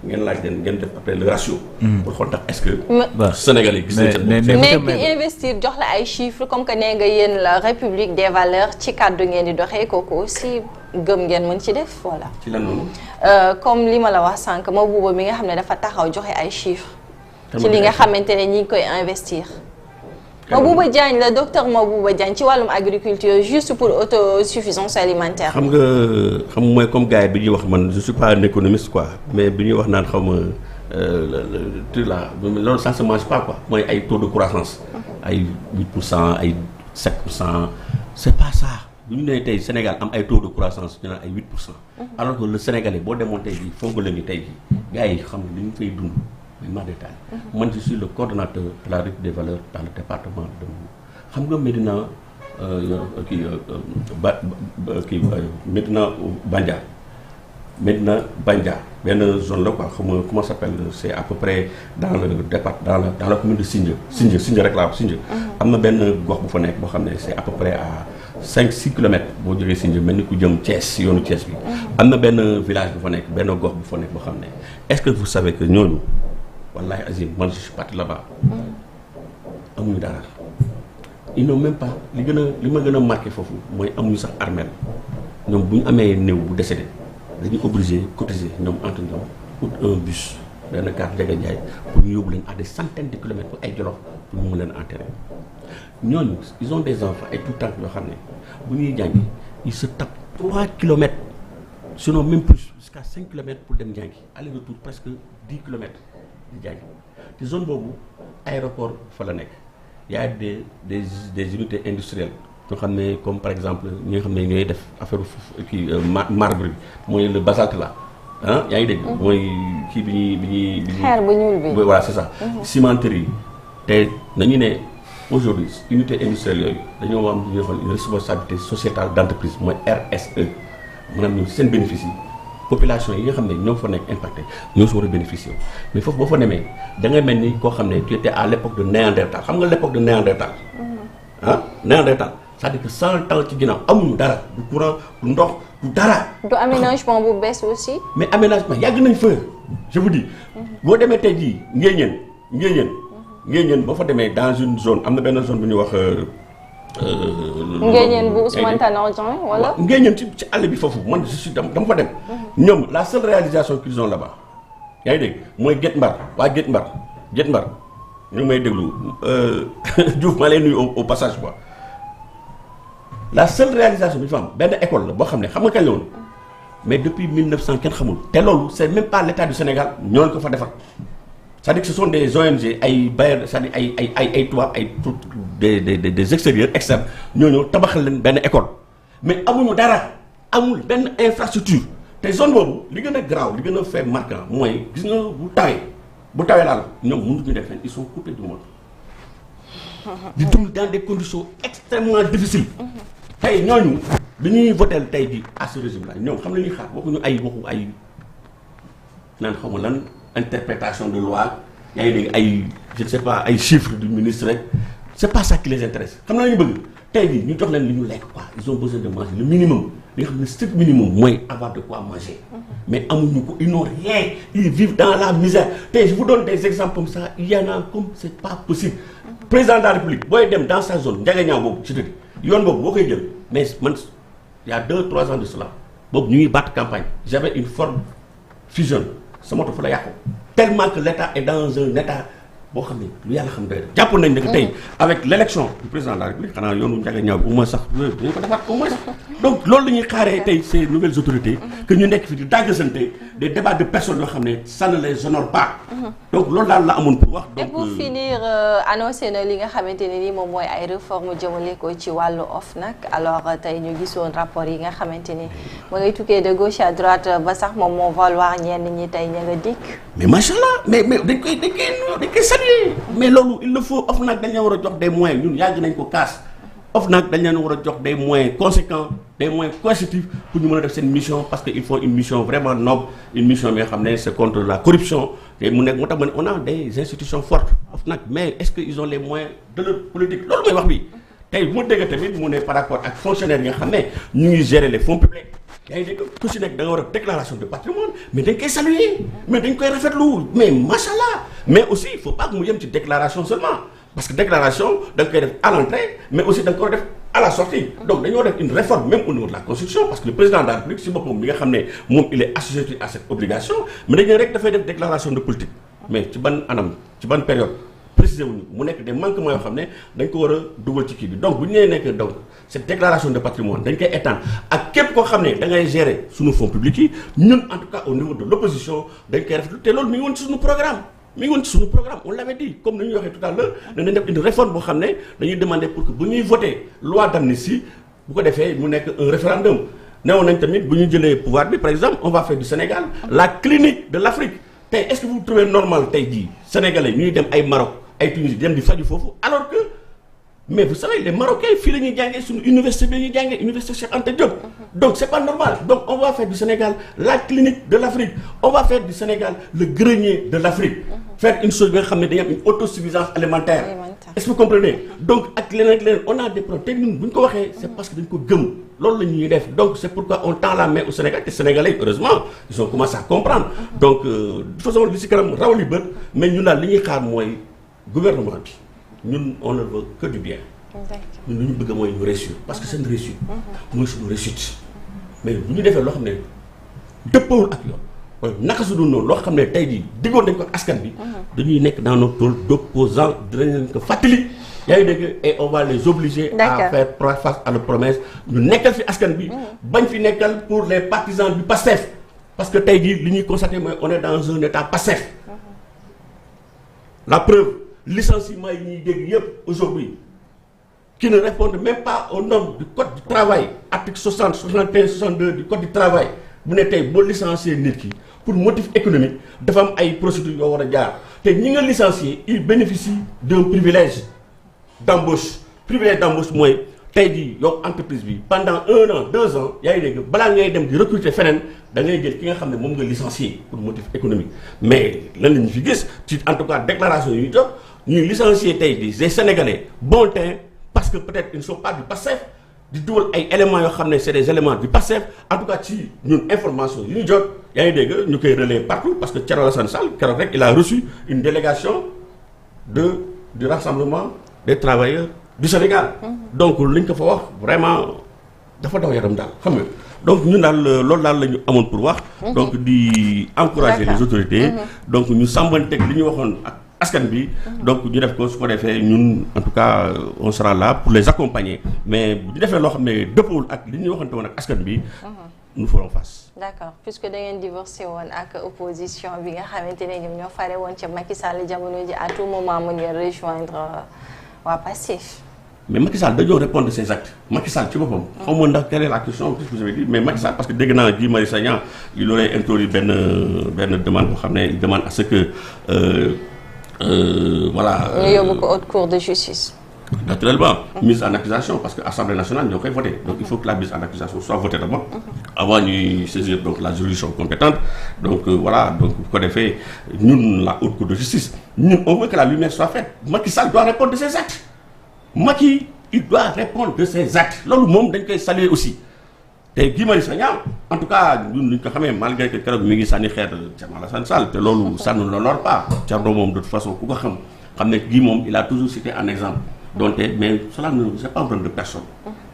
ngeen laaj leen ngeen def après le ratio. pour xool tax est-ce que. Sénégalais gis nañ seen mais ki investir jox la ay chiffres comme que nee nga yéen la république des valeurs ci kàddu ngeen di doxee kooku aussi gëm ngeen mën ci def voilà. ci lan noonu. comme li ma la wax sànq Mabouba mi nga xam ne dafa taxaw joxe ay chiffres. ci li nga xamante ne ñi ngi koy investir. Mabouba Diagne la docteur Mabouba Diagne ci wàllum agriculture juste pour autosuffisance alimentaire. xam nga mooy comme gars yi bi ñuy wax man je suis pas un économiste quoi mais bi ñuy wax naan xaw ma truc là loolu ça se mange pas quoi mooy ay taux de croissance. ay 8% ay 7%. c'est pas ça bu ñu nee tey Sénégal am ay taux de croissance ñu naan ay 8%. alors que le Sénégalais boo demoon tey jii foog la ni tey jii gars yi xam nga li ñu fay dund. mais ma détail man je suis le coordonnateur de la République des valeurs dans le département de xam nga Médina Médina Bandia benn zone la quoi xam nga comment ça s'appelle c'est à peu près dans le département dans la commune de Sindia rek laa wax Sindia am na benn gox bu fa nekk boo xam ne c'est à peu près à 5-6 kilomètres boo jógee Sindia mel ni ku jëm Thiès yoonu Thiès bi am na benn village bu fa nekk benn gox bu fa nekk boo xam ne est-ce que vous savez que ñooñu wallahi azim man je suis parti là-bas amuñu dara ils n'ont même pas li ma gën a marqué foofu mooy amuñu sax armeel ñoom bu ñu amee néew bu décédé dañuy obligé cotiser ñoom entre ñoom pour un bus benn carte Ndiaga Ndiaye pour ñu yóbbu leen à des centaines de kilomètres pour ay Jolof pour ñu mën leen enterrer ñooñu ils ont des enfants ay tout temps yoo xam ne bu ñuy jàngi ils se tapent 3 kilomètres sinon même plus jusqu'à 5 kilomètres pour dem jàngi aller-retour presque 10 kilomètres di jàngi te zone boobu aéroport fa la nekk y a des unités industrielles ñoo xam ne comme par exemple ñi nga xam ne ñooy def affaire kii marbre bi mooy le basalte là ah yaa ngi dégg. mooy kii bi ñuy xeer bu ñuul bi voilà c'est ça. cimenterie yi te nañu ne aujourd'hui unité industrielle yooyu dañoo am lu ñuy wax une responsabilité sociétale d'entreprise mooy RSE maanaam ñun seen bénéfice yi. population yi nga xam ne ñoo fa nekk impacté ñoo si war a bénéficier mais foofu boo fa demee da ngay mel ni koo xam ne tu étais à l'époque de Néandertal xam nga l'époque de Néandertal ah Néandertal c'est-à-dire que 100 ans ci ginnaaw amuñu dara du courant du ndox du dara. du aménagement bu bees aussi. mais aménagement yàgg nañ fa je vous dis. boo demee tey jii Ngéeñeen boo fa demee dans une zone am na benn zone bu ñuy wax. Ngéeñeen bu Ousmane Tanor Dieng wala. Ngéeñeen ci àll bi foofu man je suis dama fa dem. ñoom la seule réalisation qu'ils ont là-bas yaa ngi dégg mooy Guet Mbar waa Guet Mbar ñu ngi may déglu Diouf maa lay nuyu au passage quoi la seule réalisation bi ñu fa am benn école la boo xam ne xam nga kañ la woon mais depuis 1900 kenn xamul te loolu c'est même pas l'État du Sénégal ñoo ko fa defar c'est-à-dire que ce sont des ONG ay bailleurs c'est-à-dire ay tubaab ay des extérieurs externes ñoo ñëw tabaxal leen benn école mais amuñu dara amul benn infrastructure te zone boobu li gën a garaaw li gën a fait marquant mooy gis nga bu tawee laal ñoom mënuñu def fenn ils sont coupés du monde di dund dans des conditions extrêmement difficiles tey ñooñu bi ñuy voté tey ji à ce régime là ñoom xam nañuy xaar waxuñu waxu ay naan xaw ma lan interprétation de loi yaa ngi dégg ay je ne sais pas ay chiffres du ministre rek c'est pas ça qui les intéresse xam na ñu bëgg tey jii ñu jox leen li ñu lekk quoi ils ont besoin de manger le minimum li nga xam ne strict minimum mooy avoir de quoi manger mais amuñu ko ils n'ont rien ils vivent dans la misère tey je vous donne des exemples comme ça il y en a comme c'est pas possible président de la République booy dem dans sa zone Ndiaganiao boobu ci dëkk yoon boobu boo koy jël mais man il y a 2-3 ans de cela boobu ñu ngi battre campagne j'avais une Ford Fusion sa moto fa la yàqu tellement que l'État est dans un état boo xam ne lu yàlla xam doy na jàpp nañ ne que tey avec l'élection du président de la République xanaa yoonu Ndiaganiao bi au moins sax dañu ko defaat au moins donc loolu la ñuy xaaree tey ces nouvelles autorités que ñu nekk fi di dàggasante des débats de personnes yoo xam ne ça ne les honore pas donc loolu daal la amoon pour wax. donc et pour finir annoncé na li nga xamante ne ni moom mooy ay réformes jëmale ko ci wàllu OFNAC alors tey ñu gisoon rapport yi nga xamante ni ma ngay tukkee de gauche à droite ba sax moom moo valoir ñenn ñi tey ña nga dikk. mais macha allah mais dañ koy saluer mais loolu il le faut OFNAC dañ leen war a jox des moyens ñun yàgg nañ ko kaas OFNAC dañ leen war a jox des moyens conséquents des moyens coercitifs pour ñu mën a def seen mission parce que il faut une mission vraiment noble une mission bi nga xam ne c'est contre la corruption te mu nekk moo tax ma ne on a des institutions fortes OFNAC mais est-ce que ils ont les moyens de leur politique loolu mooy wax bi tey bu ma dégg tamit mu ne par rapport ak fonctionnaires yi nga xam ne ñu ngi gérer les fonds publics yaa ngi dégg ku si nekk da nga war a déclaration de patrimoine mais dañ koy saluer mais dañ koy rafetlu mais machallah mais aussi il faut pas que mu yem ci déclaration seulement parce que déclaration da nga koy def à l'entrée mais aussi da nga koy def à la sortie donc dañoo def une réforme même au niveau de la constitution parce que le président de la République si boppam bi nga xam ne moom il est assujetti à cette obligation mais dañu rek dafay def déclaration de politique mais ci ban anam ci ban période précisé wuñu mu nekk des manquements yoo xam ne dañ ko war a dugal ci kii bi donc bu ñu nee nekk donc cette déclaration de patrimoine dañ koy étendre ak képp koo xam ne da ngay gérer suñu fonds publics yi ñun en tout cas au niveau de l'opposition dañ koy rafetlu te loolu mi ngi woon ci suñu programme on l'avait dit comme ni ñu waxee tout à l'heure dañ def une réforme boo xam ne dañuy demander pour que bu ñuy voter loi d'amnistie bu ko defee mu nekk un référendum newoon nañ tamit bu ñu jëlee pouvoir bi par exemple on va faire du Sénégal la clinique de l'Afrique tey est-ce que vous trouvez normal tey jii sénégalais ñuy dem ay Maroc ay Tunisie dem di faju foofu alors que mais vous savez les Marocains fii la ñuy jàngee suñu université bi la ñuy jàngee université Cheikh Anta Diop donc c'est pas normal donc on va faire du Sénégal la clinique de l'Afrique on va faire du Sénégal le grenier de l'Afrique faire une chose bi nga xam ne dañu am une autosuffisance alimentaire est-ce que vous comprenez donc ak leneen on a des problèmes te ñun bu ñu ko waxee c'est parce que dañ ko gëm loolu la ñuy def donc c'est pourquoi on tend la main au Sénégal te Sénégalais heureusement ils ont commencé à comprendre donc de toute façon li si kanam raw li bët mais ñun daal li ñuy xaar mooy gouvernement bi ñun on ne veut que du bien ñun lu ñu bëgg mooy ñu réussir parce que seen réussite mooy suñu réussite mais bu ñu defee loo xam ne dëppawul ak yoon naka su dul noonu loo xam ne tey jii diggoon nañ ko ak askan bi dañuy nekk dans nos tôles d'opposants dinañ leen ko fàttali yaa ngi dégg et on va les obliger à faire face à la promesse ñu nekkal fi askan bi bañ fi nekkal pour les partisans du PASTEF parce que tey jii li ñuy constater mooy on est dans un état PASTEF la preuve licenciement yi ñuy dégg yëpp aujourd'hui qui ne répondent même pas aux normes du code du travail article 60 61 62 du code du travail bu ne tey boo licencier nit ki pour motif économique dafa am ay procédures yoo war a jaar te ñi nga licencier il bénéficie d'un privilège d'embauche mooy tey jii yow entreprise bi pendant 1 an 2 ans yaa ngi dégg balaa ngay dem di recruter feneen da ngay jël ki nga xam ne moom nga licencier pour motif économique mais lan la ñu fi gis ci en tout cas déclaration yu ñu jot ñuy licencier tey jii des Sénégalais bon teint parce que peut-être ils ne sont pas du PASTEF di dugal ay éléments yoo xam ne c'est des éléments du PASTEF en tout cas ci ñun information yu ñu jot yaa ngi dégg ñu koy relayer partout parce que Thierno Alassane Sall keroog rek il a reçu une délégation du rassemblement des travailleurs du Sénégal donc li ñu ko fa wax vraiment dafa daw yaram daal xam nga donc ñun daal loolu daal la ñu amoon pour wax donc di encourager les autorités donc ñu sàmbanteeg li ñu waxoon ak askan bi donc ñu def ko su ko defee ñun en tout cas on sera là pour les accompagner mais bu ñu defee loo xam ne dëppawul ak li ñuy waxante woon ak askan bi nous ferons face. d'accord puisque da ngeen divorcé woon ak opposition bi nga xamante ne ñoom ñoo fare woon ca Macky Sall jamono ji à tout moment mu ngeen rejoindre waa Pastef. mais Macky Sall dañoo répondre de ses actes Macky Sall ci boppam. xaw ma ndax quelle est la question que vous avez dit mais Macky Sall parce que dégg naa Guy Marius Sagna il aurait introduit benn demande boo xam ne il demande à ce que voilà. ñu yóbbu ko haute cour de justice. naturellement mise en accusation parce que Assemblée nationale ñoo koy voté donc il faut que la mise en accusation soit votée d'abord avant ñuy saisir donc la juridiction compétente donc voilà donc bu ko defee ñun la haute cour de justice ñun on veut que la lumière soit faite Macky Sall doit répondre de ses actes Macky il doit répondre de ses actes loolu moom dañ koy saluer aussi te Guy Marius Sagna en tout cas ñun ñu ko xamee malgré que keroog mi ngi sànni xeer Thierno Alassane Sall te loolu ça ne l'honore pas Thierno moom de toute façon ku ko xam ne Guy moom il a toujours cité en exemple donc mais cela ne c'est pas un problème de personne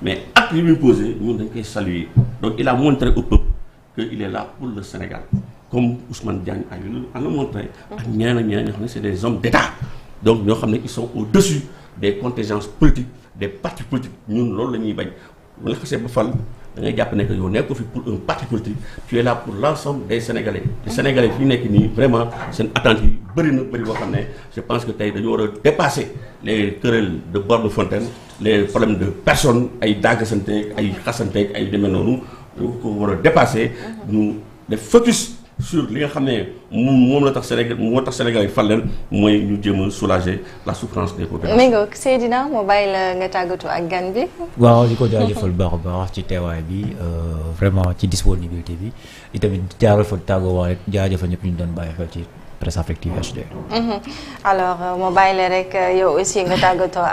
mais acte yi muy posé ñun dañ koy saluer donc il a montré au peuple que il est là pour le Sénégal comme Ousmane Diagne a montré ak ñeneen ak ñeneen ñoo xam ne c'est des hommes d'État donc ñoo xam ne ils sont au-dessus des contingences politiques des partis politiques ñun loolu la ñuy bañ bu la xasee ba fal da ngay jàpp ne que yow nekk ko fi pour un parti politique tu es là pour l'ensemble des Sénégalais les Sénégalais fi nekk nii vraiment seen attentes yi bëri na bëri boo xam ne je pense que tey dañu war a dépasser les querelles de bord de fontaine les problèmes de personnes ay daggasanteeg ay xasanteeg ay demee noonu ñu ko war a dépasser ñu def focus sur li nga xam ne moom la tax Sénégal moo tax Sénégal yi fal leen mooy ñu jéem a soulager la souffrance des populations. mi ngoog Seydina moo bàyyi la nga tàggatoo ak gan bi. waaw di ko jaajëfal baax a baax ci teewaay bi vraiment ci disponibilité bi itamit jaaral fa tàggoo waaye jaajëfal ñëpp ñu doon bàyyi xel ci Presse Afrique TV HD. alors moo bàyyi la rek yow aussi nga tàggatoo ak.